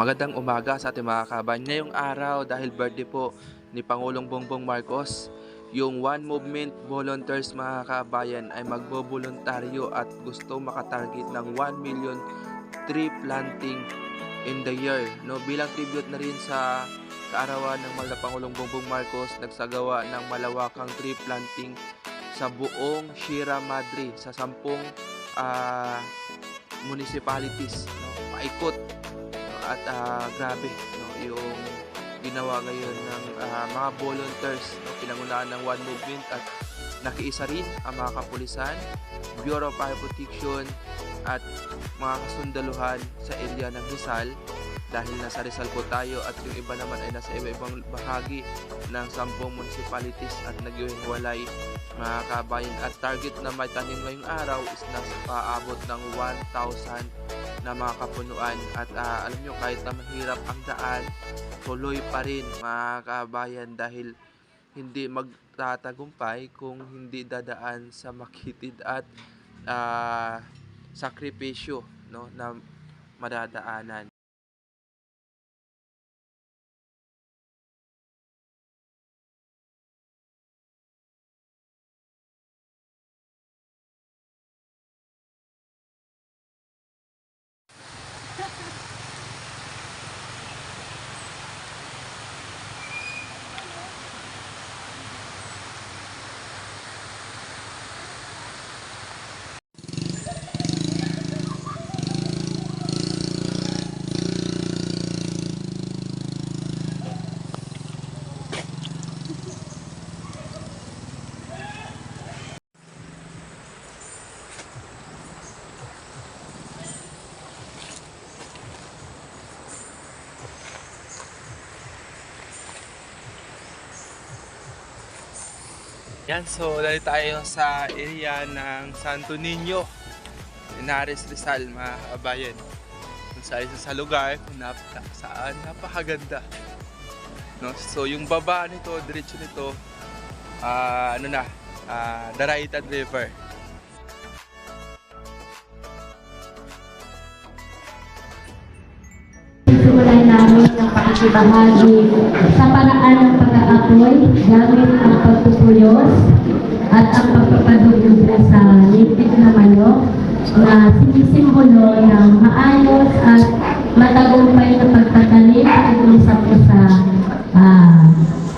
Magandang umaga sa ating mga kabayan. Ngayong araw dahil birthday po ni Pangulong Bongbong Marcos, yung One Movement Volunteers mga kabayan ay magboboluntaryo at gusto makatarget ng 1 million tree planting in the year. No, bilang tribute na rin sa kaarawan ng mahal na Pangulong Bongbong Marcos, nagsagawa ng malawakang tree planting sa buong Sierra Madre sa 10 municipalities, no, paikot. At grabe, no, yung ginawa ngayon ng mga volunteers, no, pinangunahan ng One Movement at nakiisa rin ang mga kapulisan, Bureau of Fire Protection at mga kasundaluhan sa area ng Rizal, dahil nasa Rizal po tayo at yung iba naman ay nasa iba-ibang bahagi ng 10 municipalities at naghiwalay mga kabayan. At target na may tanim ngayong araw is nasa paabot ng 1,000 na mga kapunuan. At alam nyo, kahit na mahirap ang daan, tuloy pa rin mga kabayan, dahil hindi magtatagumpay kung hindi dadaan sa makitid at sakripisyo, no, na madadaanan. Yan, so dahil tayo sa area ng Santo Niño, Linares, Rizal mga kabayan. Kung sa isa sa lugar kung saan napakaganda, no? So yung baba nito, diretso nito, Daraitan River. Simulan namin ang pakikibahagi sa paraan ng pag-aapoy gamit ang pagpupuyos at ang pagpapadugtog sa limpid na manok na sinisimbolo ng maayos at matagumpay na pagtatanim at isa po sa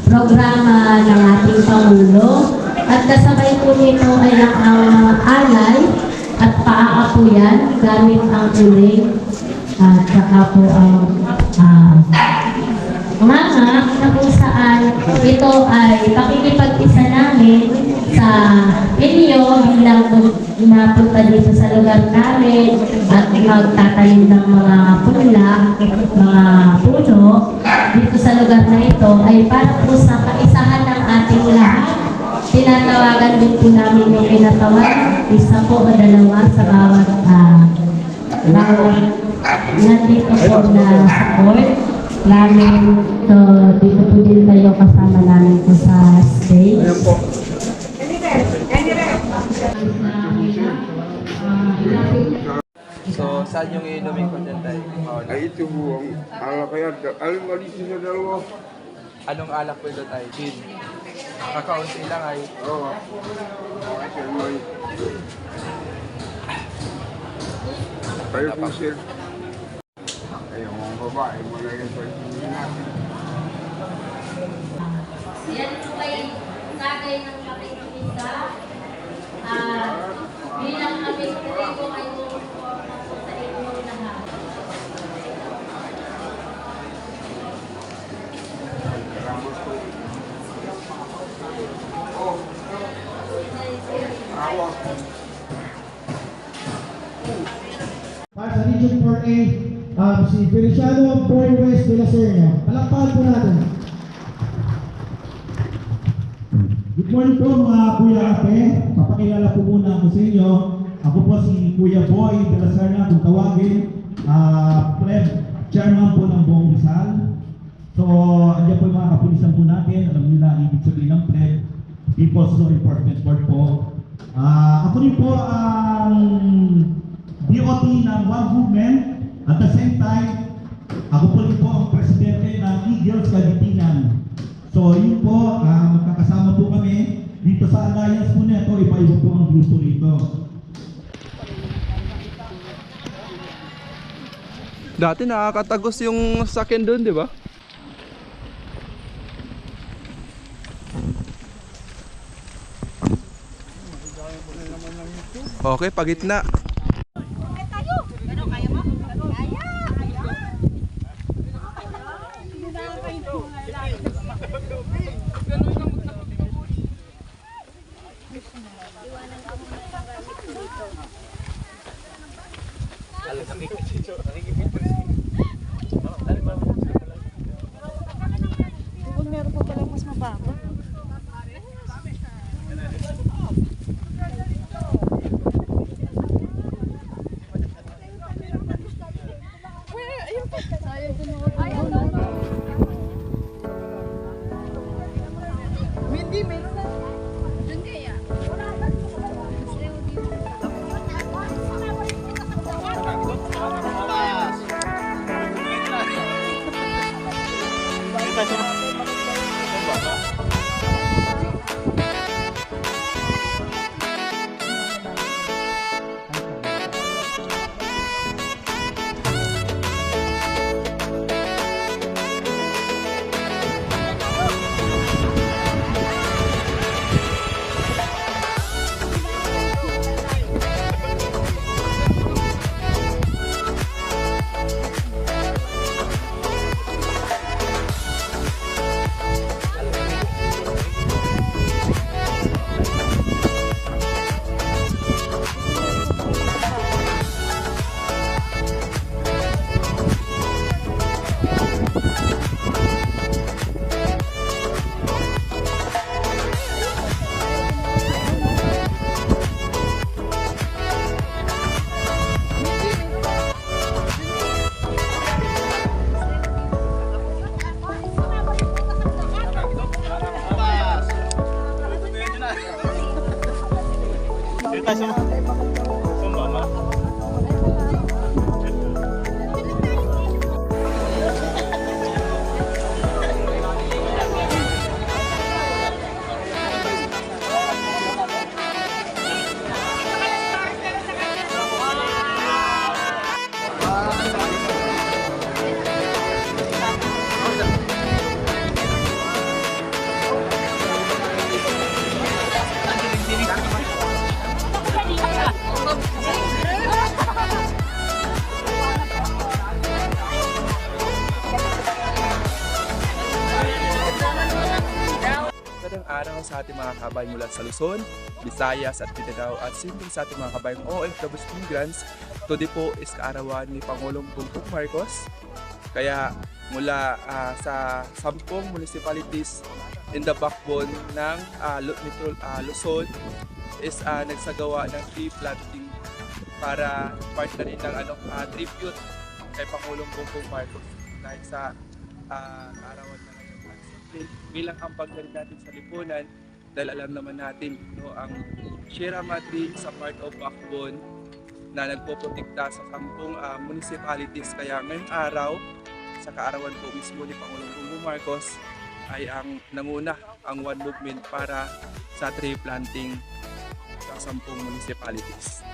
programa ng ating Pangulo. At kasabay po nito ay ang alay at paaapuyan gamit ang uling at saka po ang mama na kung saan ito ay pakikipag-isa namin sa inyo bilang napunta dito sa lugar namin at magtatanim ng mga pula, mga puno dito sa lugar na ito ay para po sa kaisahan ng ating lahat. Tinatawagan din po namin yung pinatawan, isa po o dalawa sa bawat nandito po na support namin. So, dito po din tayo kasama namin po sa stage. So, saan yung iinumin ko dyan tayo? Ay, ito po ang alak kaya. Alam nga dito sa dalawa. Anong alak po ito tayo? Gin. Kakaunti lang ay. Oo. Okay, sir, may. Kayo po, sir. Kayo mga babae, mga yung pagkakas natin. Yan po ay sagay ng pakikisa. Bilang aming kuligo ay sumusuporta po sa inyong lahat. Salamat po. Oh. Awa. Para sa Region 4A, si Feliciano Boy West de la Serna. Palakpakan po natin. Good morning po mga Kuya Ate. Papakilala po muna ako sa inyo. Ako po si Kuya Boy de la Serna, kung tawagin. Pleb, chairman po ng buong Rizal. So, andyan po yung mga kapulisan po natin. Alam nila, ibig sabihin ng pleb. People's Law Enforcement Board po. Ako rin po ang BOT ng One Movement. At the same time, Ako po rin po ang presidente ng Eagles Cavitinan. So yun po, magkakasama po kami dito sa alliance po nito, iba-iba po ang grupo rito. Dati nakakatagos yung sakyan doon, di ba? Okay, pagitna. Kung meron pa palang mas mababa. Hindi, meron na. Doon kaya. Magandang araw sa ating mga kabayan mula sa Luzon, Visayas at Mindanao at simple sa ating mga kabayang OFWs immigrants. Today po is kaarawan ni Pangulong Bongbong Marcos. Kaya mula sa 10 municipalities in the backbone ng Luzon is nagsagawa ng tree planting para part na rin ng tribute kay Pangulong Bongbong Marcos dahil sa kaarawan na ngayon. Bilang ambag na rin natin sa lipunan dahil alam naman natin ang Sierra Madre sa part of backbone na nagpoprotekta sa 10 municipalities. Kaya ngayong araw, sa kaarawan po mismo ni Pangulong Bongbong Marcos ay ang nanguna ang One Movement para sa tree planting sa 10 municipalities.